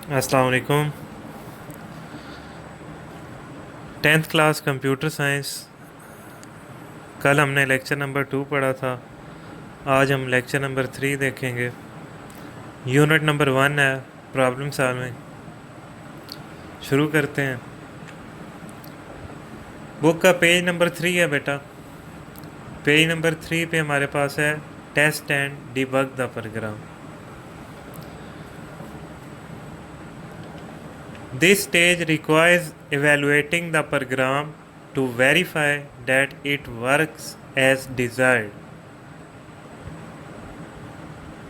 السلام علیکم۔ 10th class computer science, کل ہم نے لیکچر نمبر 2 پڑھا تھا، آج ہم لیکچر نمبر 3 دیکھیں گے۔ یونٹ نمبر 1 ہے پرابلم سالونگ۔ شروع کرتے ہیں۔ بک کا پیج نمبر 3 ہے بیٹا۔ پیج نمبر 3 پہ ہمارے پاس ہے test and debug the program. This stage requires evaluating the program to verify that it works as desired.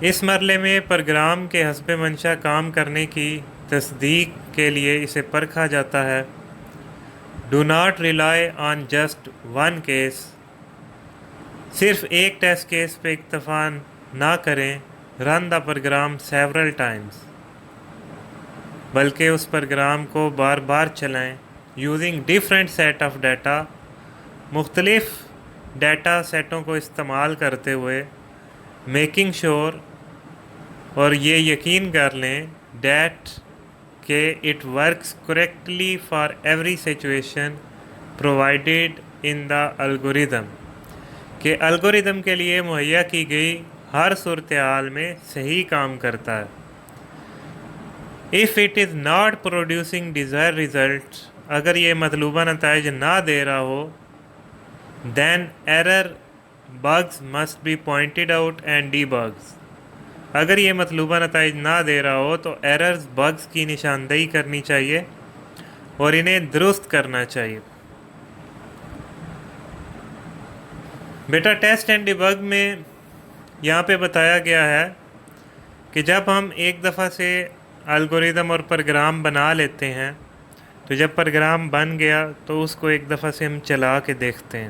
اس مرحلے میں پروگرام کے حسب منشا کام کرنے کی تصدیق کے لیے اسے پرکھا جاتا ہے۔ Do not rely on just one case. صرف ایک ٹیسٹ کیس پہ اکتفا نہ کریں۔ Run the program several times. بلکہ اس پروگرام کو بار بار چلائیں۔ Using different set of data, مختلف ڈیٹا سیٹوں کو استعمال کرتے ہوئے۔ میکنگ شور، اور یہ یقین کر لیں دیٹ کہ it works correctly for every situation provided in the algorithm, کہ الگوریدم کے لیے مہیا کی گئی ہر صورتحال میں صحیح کام کرتا ہے۔ If it is not producing desired results، اگر یہ مطلوبہ نتائج نہ دے رہا ہو، then error bugs must be pointed out and debugged۔ اگر یہ مطلوبہ نتائج نہ دے رہا ہو تو errors bugs کی نشاندہی کرنی چاہیے اور انہیں درست کرنا چاہیے۔ بیٹا ٹیسٹ اینڈ ڈیبگ میں یہاں پہ بتایا گیا ہے کہ جب ہم ایک دفعہ سے الگوریدم اور پروگرام بنا لیتے ہیں تو جب پروگرام بن گیا تو اس کو ایک دفعہ سے ہم چلا کے دیکھتے ہیں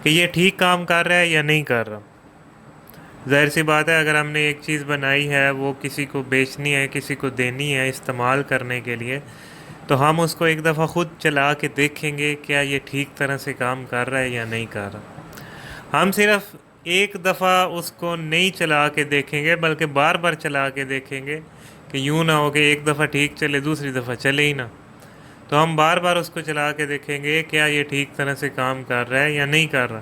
کہ یہ ٹھیک کام کر رہا ہے یا نہیں کر رہا۔ ظاہر سی بات ہے، اگر ہم نے ایک چیز بنائی ہے، وہ کسی کو بیچنی ہے، کسی کو دینی ہے استعمال کرنے کے لیے، تو ہم اس کو ایک دفعہ خود چلا کے دیکھیں گے کیا یہ ٹھیک طرح سے کام کر رہا ہے یا نہیں کر رہا۔ ہم صرف ایک دفعہ اس کو نہیں چلا کے دیکھیں گے بلکہ بار بار چلا کے دیکھیں گے، کہ یوں نہ ہو کہ ایک دفعہ ٹھیک چلے دوسری دفعہ چلے ہی نہ۔ تو ہم بار بار اس کو چلا کے دیکھیں گے کیا یہ ٹھیک طرح سے کام کر رہا ہے یا نہیں کر رہا۔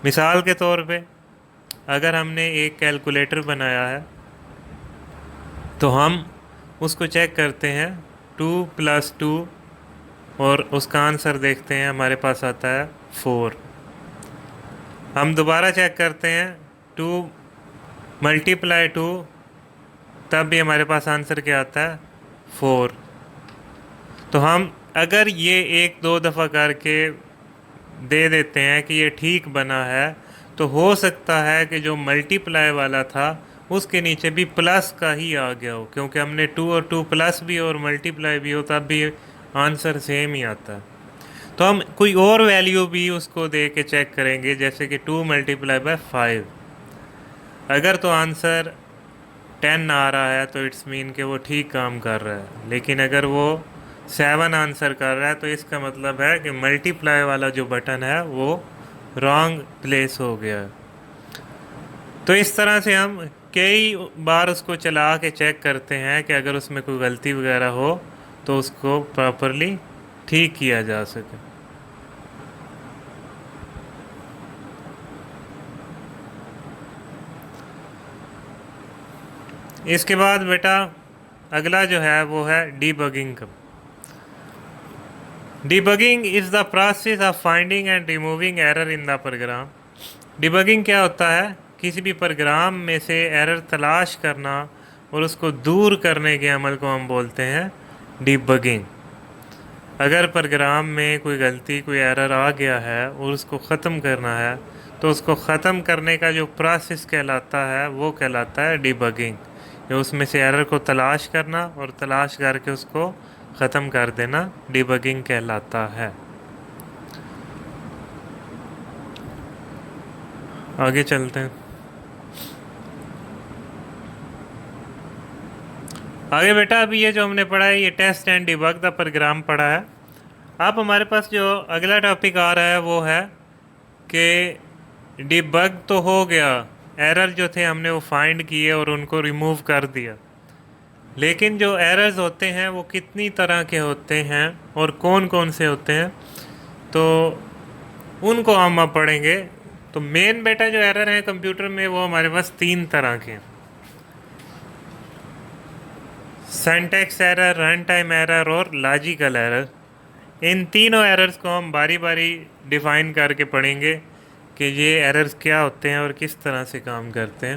مثال کے طور پہ اگر ہم نے ایک کیلکولیٹر بنایا ہے تو ہم اس کو چیک کرتے ہیں 2+2 اور اس کا آنسر دیکھتے ہیں، ہمارے پاس آتا ہے 4۔ ہم دوبارہ چیک کرتے ہیں 2 × 2، تب بھی ہمارے پاس آنسر کیا آتا ہے 4۔ تو ہم اگر یہ 1-2 دفعہ کر کے دے دیتے ہیں کہ یہ ٹھیک بنا ہے، تو ہو سکتا ہے کہ جو ملٹی پلائی والا تھا اس کے نیچے بھی پلس کا ہی آ گیا ہو، کیونکہ ہم نے 2 اور 2 پلس بھی اور ملٹی پلائی بھی ہو تب بھی آنسر سیم ہی آتا ہے۔ تو ہم کوئی اور ویلیو بھی اس کو دے کے چیک کریں گے، جیسے کہ 2 × 5۔ اگر تو آنسر 10 آ رہا ہے تو اٹس مین کہ وہ ٹھیک کام کر رہا ہے، لیکن اگر وہ 7 آنسر کر رہا ہے تو اس کا مطلب ہے کہ ملٹی پلائی والا جو بٹن ہے وہ رانگ پلیس ہو گیا ہے۔ تو اس طرح سے ہم کئی بار اس کو چلا کے چیک کرتے ہیں کہ اگر اس میں کوئی غلطی وغیرہ ہو تو اس کو پراپرلی ٹھیک کیا جا سکے۔ اس کے بعد بیٹا اگلا جو ہے وہ ہے ڈی بگنگ کا۔ Debugging is the process of finding and removing error in the program. Debugging کیا ہوتا ہے؟ کسی بھی پروگرام میں سے ایرر تلاش کرنا اور اس کو دور کرنے کے عمل کو ہم بولتے ہیں ڈیبگنگ۔ اگر پروگرام میں کوئی غلطی، کوئی ایرر آ گیا ہے اور اس کو ختم کرنا ہے تو اس کو ختم کرنے کا جو پروسیس کہلاتا ہے وہ کہلاتا ہے ڈیبگنگ، یا اس میں سے ایرر کو تلاش کرنا اور تلاش کر کے اس کو ختم کر دینا ڈیبگنگ کہلاتا ہے۔ آگے چلتے ہیں۔ آگے بیٹا ابھی یہ جو ہم نے پڑھا ہے یہ test and debug the program پڑھا ہے۔ اب ہمارے پاس جو اگلا ٹاپک آ رہا ہے وہ ہے کہ ڈیبگ تو ہو گیا، ایرر جو تھے ہم نے وہ فائنڈ کیے اور ان کو ریموو کر دیا، لیکن جو ایررز ہوتے ہیں وہ کتنی طرح کے ہوتے ہیں اور کون کون سے ہوتے ہیں، تو ان کو ہم اب پڑھیں گے۔ تو مین بیٹا جو ایرر ہیں کمپیوٹر میں وہ ہمارے پاس 3 طرح کے ہیں: سینٹیکس ایرر، رن ٹائم ایرر اور لاجیکل ایرر۔ ان تینوں ایررز کو ہم باری باری ڈیفائن کر کے پڑھیں گے کہ یہ ایررز کیا ہوتے ہیں اور کس طرح سے کام کرتے ہیں۔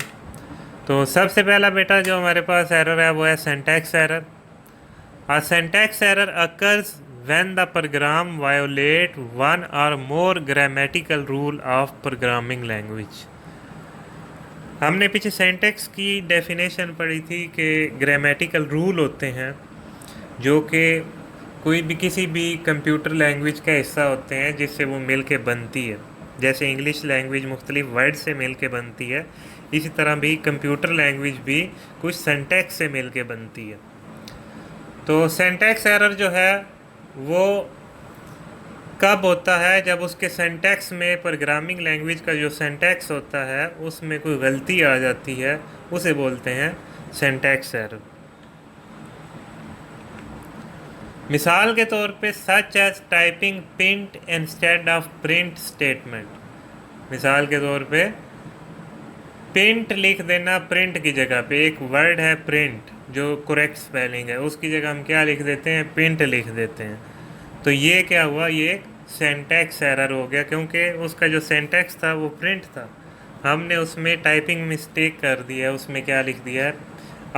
تو سب سے پہلا بیٹا جو ہمارے پاس ایرر ہے وہ ہے syntax error. A syntax error occurs when the program violate one or more grammatical rule of programming language۔ ہم نے پیچھے سینٹیکس کی ڈیفینیشن پڑھی تھی کہ گرامیٹیکل رول ہوتے ہیں جو کہ کوئی بھی کسی بھی کمپیوٹر لینگویج کا حصہ ہوتے ہیں جس سے وہ مل کے بنتی ہے۔ جیسے انگلش لینگویج مختلف ورڈ سے مل کے بنتی ہے، اسی طرح بھی کمپیوٹر لینگویج بھی کچھ سینٹیکس سے مل کے بنتی ہے۔ تو سینٹیکس ایرر جو ہے وہ کب ہوتا ہے؟ جب اس کے سینٹیکس میں، پروگرامنگ لینگویج کا جو سینٹیکس ہوتا ہے اس میں کوئی غلطی آ جاتی ہے، اسے بولتے ہیں سینٹیکس ایرر۔ مثال کے طور پہ such as typing print instead of print statement. مثال کے طور پہ پرنٹ لکھ دینا پرنٹ کی جگہ پہ، ایک ورڈ ہے پرنٹ جو کریکٹ سپیلنگ ہے، اس کی جگہ ہم کیا لکھ دیتے ہیں؟ پرنٹ لکھ دیتے ہیں۔ تو یہ کیا ہوا؟ یہ ایک سینٹیکس ایرر ہو گیا، کیونکہ اس کا جو سینٹیکس تھا وہ پرنٹ تھا، ہم نے اس میں ٹائپنگ مسٹیک کر دی ہے، اس میں کیا لکھ دیا ہے؟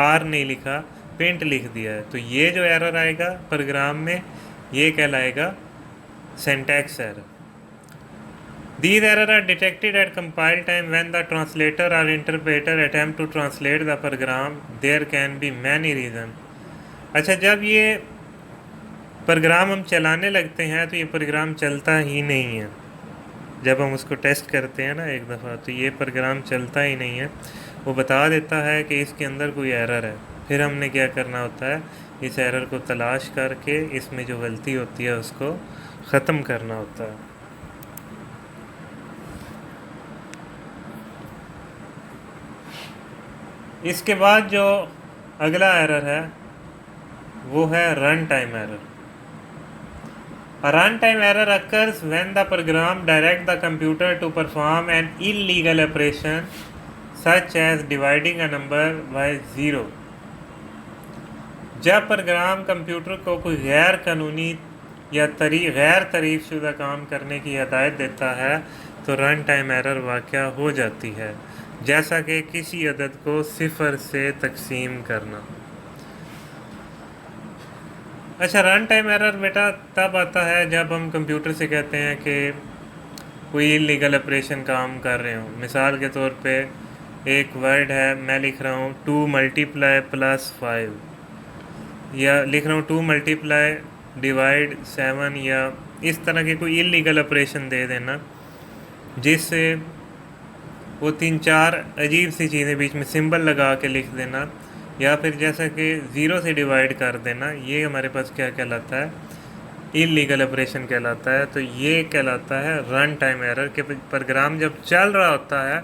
آر نہیں لکھا، پرنٹ لکھ دیا ہے۔ تو یہ جو ایرر آئے گا پروگرام میں یہ کہلائے گا syntax error. These errors are detected at compile time when the translator or interpreter attempt to translate the program. There can be many reasons۔ اچھا، جب یہ پروگرام ہم چلانے لگتے ہیں تو یہ پروگرام چلتا ہی نہیں ہے۔ جب ہم اس کو ٹیسٹ کرتے ہیں نا ایک دفعہ، تو یہ پروگرام چلتا ہی نہیں ہے، وہ بتا دیتا ہے کہ اس کے اندر کوئی ایرر ہے۔ پھر ہم نے کیا کرنا ہوتا ہے؟ اس ایرر کو تلاش کر کے اس میں جو غلطی ہوتی ہے اس کو ختم کرنا ہوتا ہے۔ اس کے بعد جو اگلا ایرر ہے وہ ہے رن time error. A runtime error occurs when the program directs the computer to perform an illegal operation such as dividing a number by 0۔ جب پروگرام کمپیوٹر کو کوئی غیر قانونی یا غیر تعریف شدہ کام کرنے کی ہدایت دیتا ہے تو رن ٹائم ایرر واقع ہو جاتی ہے، جیسا کہ کسی عدد کو 0 سے تقسیم کرنا۔ اچھا، رن ٹائم ایرر بیٹا تب آتا ہے جب ہم کمپیوٹر سے کہتے ہیں کہ کوئی انلیگل آپریشن کام کر رہے ہوں۔ مثال کے طور پہ ایک ورڈ ہے، میں لکھ رہا ہوں 2 × +5، یا لکھ رہا ہوں 2 × ڈیوائڈ 7، یا اس طرح کے کوئی انلیگل آپریشن دے دینا جس سے وہ 3-4 عجیب سی چیزیں بیچ میں سمبل لگا کے لکھ دینا، یا پھر جیسا کہ 0 سے ڈیوائڈ کر دینا، یہ ہمارے پاس کیا کہلاتا ہے؟ انلیگل آپریشن کہلاتا ہے۔ تو یہ کہلاتا ہے رن ٹائم ایرر، کہ پروگرام جب چل رہا ہوتا ہے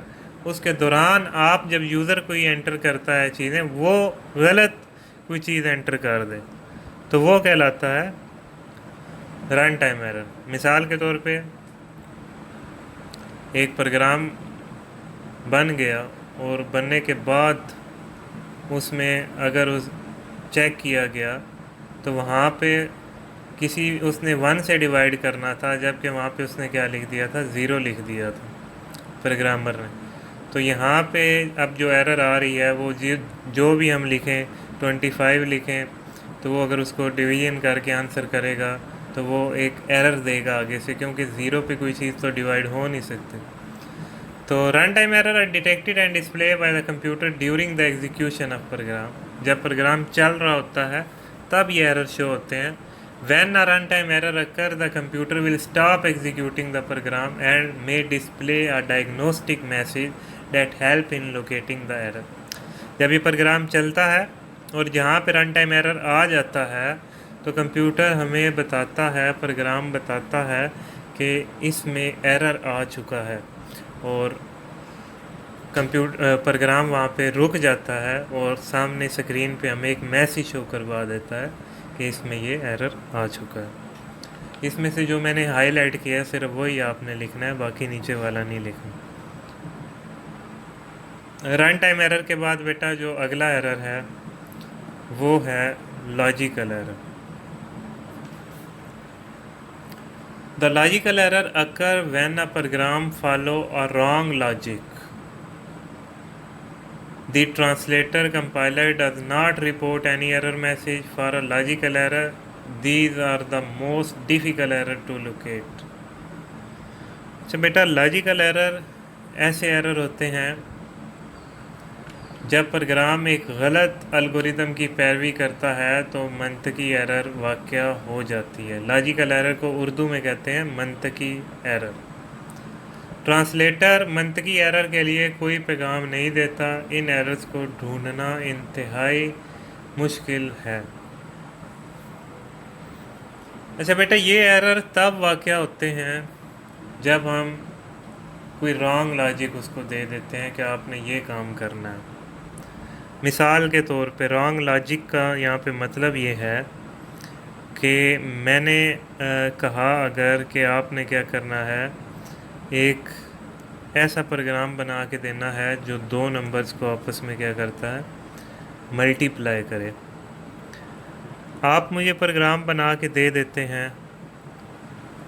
اس کے دوران آپ جب یوزر کوئی انٹر کرتا ہے چیزیں، وہ غلط کوئی چیز انٹر کر دے تو وہ کہلاتا ہے رن ٹائم ایرر۔ مثال کے طور پہ ایک پروگرام بن گیا اور بننے کے بعد اس میں اگر چیک کیا گیا تو وہاں پہ اس نے 1 سے ڈیوائڈ کرنا تھا، جبکہ وہاں پہ اس نے کیا لکھ دیا تھا؟ 0 لکھ دیا تھا پروگرامر نے۔ تو یہاں پہ اب جو ایرر آ رہی ہے وہ جو بھی ہم لکھیں، 25 لکھیں تو وہ اگر اس کو ڈویژن کر کے آنسر کرے گا تو وہ ایک ایرر دے گا آگے سے، کیونکہ 0 پہ کوئی چیز تو ڈیوائڈ ہو نہیں سکتی۔ تو run time error are detected and display by the computer during the execution of program. جب پروگرام چل رہا ہوتا ہے تب یہ ایرر شو ہوتے ہیں۔ When a runtime error occurs, the computer will stop executing the program and may display a diagnostic message that help in locating the error۔ جب یہ پروگرام چلتا ہے اور جہاں پہ رن ٹائم ایرر آ جاتا ہے تو کمپیوٹر ہمیں بتاتا ہے، پروگرام بتاتا ہے کہ اس میں ایرر آ چکا ہے، اور پروگرام وہاں پہ رک جاتا ہے اور سامنے اسکرین پہ ہمیں ایک میسیج شو کروا دیتا ہے کہ اس میں یہ ایرر آ چکا ہے۔ اس میں سے جو میں نے ہائی لائٹ کیا ہے صرف وہی آپ نے لکھنا ہے، باقی نیچے والا نہیں لکھنا۔ رن ٹائم ایرر کے بعد بیٹا جو اگلا ایرر ہے وہ ہے logical error. The logical error occur when a program follow a wrong logic. The translator compiler does not report any error message for a logical error. These are the most difficult error to locate. اچھا بیٹا logical error ایسے error ہوتے ہیں جب programme ایک غلط algorithm کی پیروی کرتا ہے تو منطقی ایرر واقع ہو جاتی ہے۔ لاجیکل ایرر کو اردو میں کہتے ہیں منطقی ایرر۔ ٹرانسلیٹر منطقی ایرر کے لیے کوئی پیغام نہیں دیتا۔ ان ایررز کو ڈھونڈنا انتہائی مشکل ہے۔ اچھا بیٹا یہ ایرر تب واقع ہوتے ہیں جب ہم کوئی رانگ لاجک اس کو دے دیتے ہیں کہ آپ نے یہ کام کرنا ہے۔ مثال کے طور پہ رانگ لاجک کا یہاں پہ مطلب یہ ہے کہ میں نے کہا اگر کہ آپ نے کیا کرنا ہے، ایک ایسا پروگرام بنا کے دینا ہے جو دو نمبرز کو آپس میں کیا کرتا ہے، ملٹی پلائی کرے۔ آپ مجھے پروگرام بنا کے دے دیتے ہیں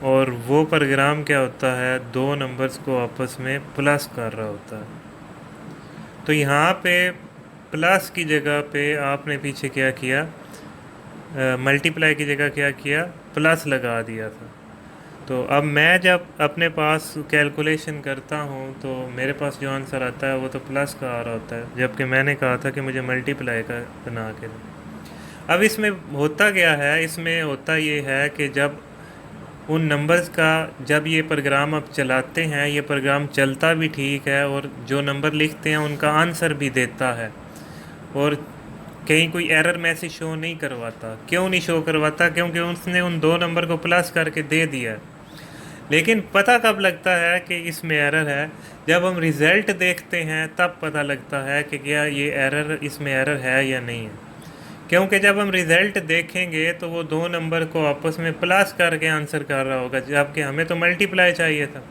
اور وہ پروگرام کیا ہوتا ہے، دو نمبرز کو آپس میں پلس کر رہا ہوتا ہے۔ تو یہاں پہ پلس کی جگہ پہ آپ نے پیچھے کیا کیا، ملٹی پلائی کی جگہ کیا کیا، پلس لگا دیا تھا۔ تو اب میں جب اپنے پاس کیلکولیشن کرتا ہوں تو میرے پاس جو آنسر آتا ہے وہ تو پلس کا آ رہا ہوتا ہے، جبکہ میں نے کہا تھا کہ مجھے ملٹی پلائی کا بنا کے دیں۔ اب اس میں ہوتا کیا ہے، اس میں ہوتا یہ ہے کہ جب ان نمبرز کا جب یہ پروگرام اب چلاتے ہیں، یہ پروگرام چلتا بھی ٹھیک ہے اور جو نمبر لکھتے ہیں ان کا آنسر بھی دیتا ہے، اور کہیں کوئی ایرر میسیج شو نہیں کرواتا۔ کیوں نہیں شو کرواتا؟ کیونکہ اس نے ان دو نمبر کو پلس کر کے دے دیا ہے۔ لیکن پتہ کب لگتا ہے کہ اس میں ایرر ہے؟ جب ہم ریزلٹ دیکھتے ہیں تب پتہ لگتا ہے کہ کیا یہ ایرر، اس میں ایرر ہے یا نہیں ہے۔ کیونکہ جب ہم ریزلٹ دیکھیں گے تو وہ دو نمبر کو آپس میں پلس کر کے آنسر کر رہا ہوگا، جبکہ ہمیں تو ملٹی پلائی چاہیے تھا۔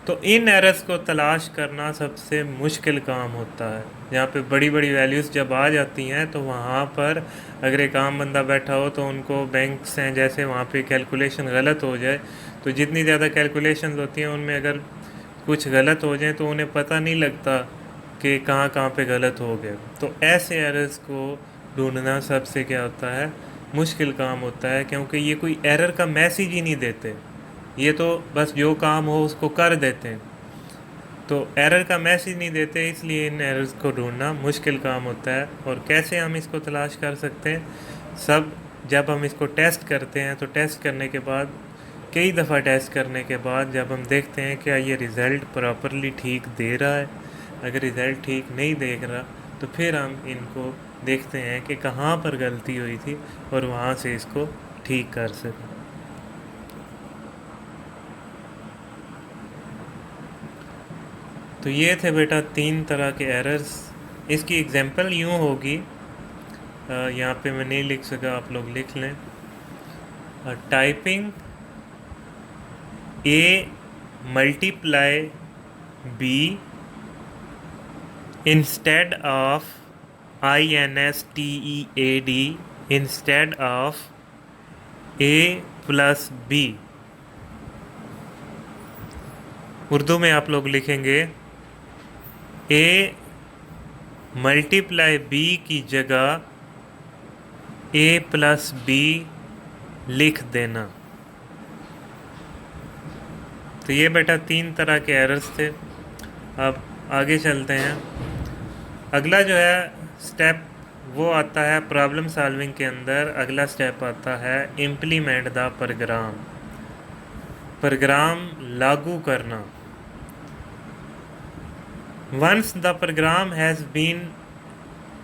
تو ان ایررز کو تلاش کرنا سب سے مشکل کام ہوتا ہے۔ جہاں پہ بڑی بڑی ویلیوز جب آ جاتی ہیں تو وہاں پر اگر ایک عام بندہ بیٹھا ہو تو ان کو بینکس ہیں جیسے، وہاں پہ کیلکولیشن غلط ہو جائے تو جتنی زیادہ کیلکولیشنز ہوتی ہیں ان میں اگر کچھ غلط ہو جائیں تو انہیں پتہ نہیں لگتا کہ کہاں کہاں پہ غلط ہو گئے۔ تو ایسے ایررز کو ڈھونڈنا سب سے کیا ہوتا ہے، مشکل کام ہوتا ہے، کیونکہ یہ کوئی ایرر کا میسیج ہی نہیں دیتے، یہ تو بس جو کام ہو اس کو کر دیتے ہیں۔ تو ایرر کا میسیج نہیں دیتے، اس لیے ان ایررز کو ڈھونڈنا مشکل کام ہوتا ہے۔ اور کیسے ہم اس کو تلاش کر سکتے ہیں؟ جب ہم اس کو ٹیسٹ کرتے ہیں تو ٹیسٹ کرنے کے بعد، کئی دفعہ ٹیسٹ کرنے کے بعد جب ہم دیکھتے ہیں کہ یہ ریزلٹ پراپرلی ٹھیک دے رہا ہے، اگر ریزلٹ ٹھیک نہیں دیکھ رہا تو پھر ہم ان کو دیکھتے ہیں کہ کہاں پر غلطی ہوئی تھی اور وہاں سے اس کو ٹھیک کر سکیں۔ تو یہ تھے بیٹا 3 طرح کے ایررز۔ اس کی ایگزامپل یوں ہوگی، یہاں پہ میں نہیں لکھ سکا، آپ لوگ لکھ لیں۔ Typing A multiply B instead of INSTEAD instead of A plus B۔ Urdu میں آپ لوگ لکھیں گے A ملٹی پلائی B کی جگہ A پلس B لکھ دینا۔ تو یہ بیٹا 3 طرح کے ایررز تھے۔ اب آگے چلتے ہیں۔ اگلا جو ہے سٹیپ وہ آتا ہے پرابلم سالونگ کے اندر، اگلا سٹیپ آتا ہے امپلیمنٹ دا پروگرام، پروگرام لاگو کرنا۔ Once the program has been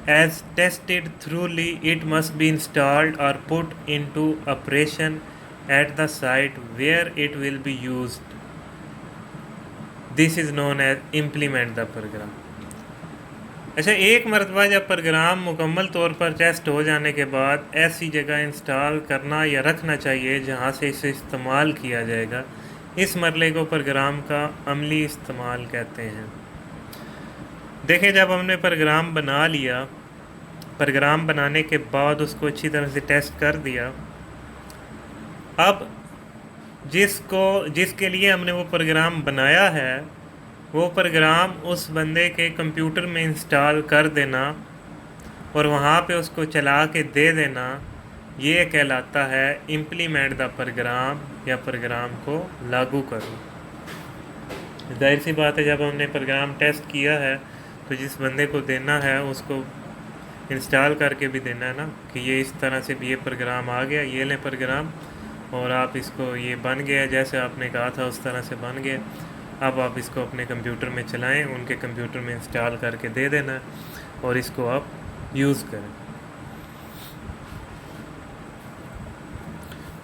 as tested thoroughly it must be installed اور put into operation at the site where it will be used. This is known as implement the program. اچھا، ایک مرتبہ جب programme مکمل طور پر test ہو جانے کے بعد ایسی جگہ انسٹال کرنا یا رکھنا چاہیے جہاں سے اسے استعمال کیا جائے گا۔ اس مرحلے کو پروگرام کا عملی استعمال کہتے ہیں۔ دیکھیں، جب ہم نے پروگرام بنا لیا، پروگرام بنانے کے بعد اس کو اچھی طرح سے ٹیسٹ کر دیا، اب جس کے لیے ہم نے وہ پروگرام بنایا ہے، وہ پروگرام اس بندے کے کمپیوٹر میں انسٹال کر دینا اور وہاں پہ اس کو چلا کے دے دینا، یہ کہلاتا ہے امپلیمنٹ دا پروگرام، یا پروگرام کو لاگو کرو۔ ظاہر سی بات ہے، جب ہم نے پروگرام ٹیسٹ کیا ہے تو جس بندے کو دینا ہے اس کو انسٹال کر کے بھی دینا ہے نا، کہ یہ اس طرح سے بھی یہ پروگرام آ گیا، یہ لیں پروگرام، اور آپ اس کو، یہ بن گیا جیسے آپ نے کہا تھا اس طرح سے بن گیا، اب آپ اس کو اپنے کمپیوٹر میں چلائیں، ان کے کمپیوٹر میں انسٹال کر کے دے دینا اور اس کو آپ یوز کریں۔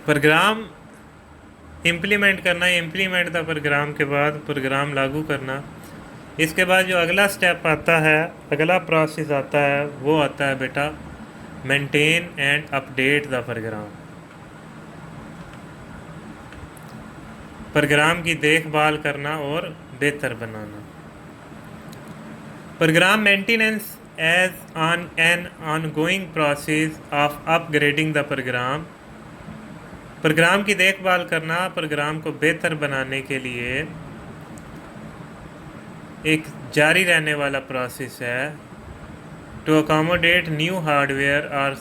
پروگرام امپلیمنٹ کرنا، امپلیمنٹ دا پروگرام کے بعد پروگرام لاگو کرنا۔ اس کے بعد جو اگلا سٹیپ آتا ہے، اگلا پروسیس آتا ہے، وہ آتا ہے بیٹا maintain and update the program. Program کی دیکھ بھال کرنا اور بہتر بنانا۔ Program maintenance is an ongoing process of upgrading the program. Program کی دیکھ بھال کرنا پروگرام کو بہتر بنانے کے لیے ایک جاری رہنے والا پروسیس ہے۔ To accommodate new hardware اور